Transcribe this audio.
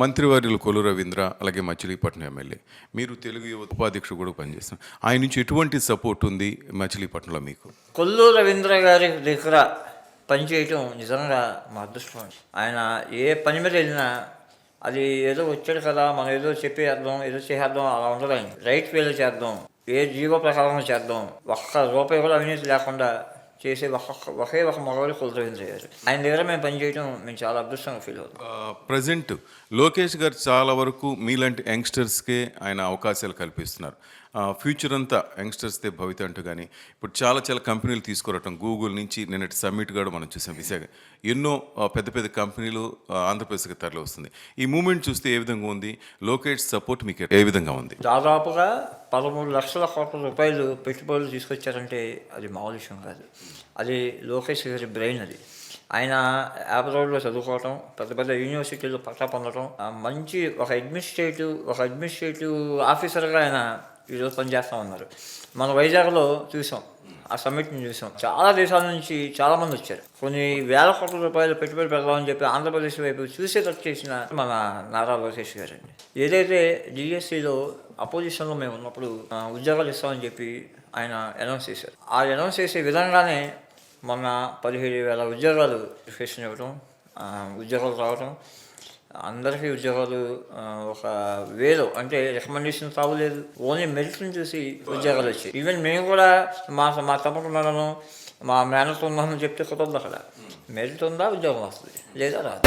మంత్రివర్యులు కొల్లు రవీంద్ర అలాగే మచిలీపట్నం ఎమ్మెల్యే. మీరు తెలుగు యువత ఉపాధ్యక్షుడు కూడా పనిచేస్తున్నారు. ఆయన నుంచి ఎటువంటి సపోర్ట్ ఉంది మచిలీపట్నంలో మీకు? కొల్లు రవీంద్ర గారి దగ్గర పనిచేయటం నిజంగా మా అదృష్టం. ఆయన ఏ పని మీద వెళ్ళినా అది ఏదో వచ్చాడు కదా, మనం ఏదో చెప్పేద్దాం, ఏదో చేసేద్దాం అలా ఉండదు. ఆయన రైట్ వేలో చేద్దాం, ఏ జీవో ప్రకారం చేద్దాం, ఒక్క రూపాయి కూడా అవినీతి లేకుండా చేసే ఒకే ఒక మగవాడు కొల్లు రవీంద్ర గారు. ఆయన దగ్గర మేము పనిచేయడం మేము చాలా అదృష్టంగా ఫీల్ అవుతాం. ప్రజెంట్ లోకేష్ గారు చాలా వరకు మీలాంటి యంగ్స్టర్స్కే ఆయన అవకాశాలు కల్పిస్తున్నారు. ఫ్యూచర్ అంతా యంగ్స్టర్స్దే భవిత అంటూ. కానీ ఇప్పుడు చాలా చాలా కంపెనీలు తీసుకురావటం, గూగుల్ నుంచి నిన్నటి సమ్మిట్ కూడా మనం చూసాం. విశాఖ ఎన్నో పెద్ద పెద్ద కంపెనీలు ఆంధ్రప్రదేశ్కి తరలి వస్తుంది. ఈ మూమెంట్ చూస్తే ఏ విధంగా ఉంది? లోకేష్ సపోర్ట్ మీకు ఏ విధంగా ఉంది? దాదాపుగా 13 లక్షల కోట్ల రూపాయలు పెట్టుబడులు తీసుకొచ్చారంటే అది మామూలు విషయం కాదు. అది లోకేష్ గారి బ్రెయిన్. అది ఆయన అబ్రాడ్లో చదువుకోవటం, పెద్ద పెద్ద యూనివర్సిటీలో పట్టా పొందడం, మంచి ఒక అడ్మినిస్ట్రేటివ్ ఆఫీసర్గా ఆయన ఈరోజు పనిచేస్తూ ఉన్నారు. మన వైజాగ్లో చూసాం, ఆ సమ్మిట్ని చూసాం. చాలా దేశాల నుంచి చాలామంది వచ్చారు. కొన్ని వేల కోట్ల రూపాయలు పెట్టుబడి పెడదామని చెప్పి ఆంధ్రప్రదేశ్ వైపు చూసేటట్టు చేసిన మన నారా లోకేష్ గారు అండి. ఏదైతే డిఎస్సిలో అపోజిషన్లో మేము ఉన్నప్పుడు ఉద్యోగాలు ఇస్తామని చెప్పి ఆయన అనౌన్స్ చేశారు. ఆ అనౌన్స్ చేసే విధంగానే మొన్న 17,000 ఉద్యోగాలు రిజిస్ట్రేషన్ ఇవ్వడం, ఉద్యోగాలు రావడం, అందరికీ ఉద్యోగాలు ఒక వేలు అంటే రికమెండేషన్ తావలేదు, ఓన్లీ మెరిట్ని చూసి ఉద్యోగాలు వచ్చాయి. ఈవెన్ మేము కూడా మా తమ్ముడు ఉన్నాను, మా మేనతో ఉన్నాను చెప్తే కుదరదు. అక్కడ మెరిట్ ఉందా ఉద్యోగం వస్తుంది, లేదా రాదు.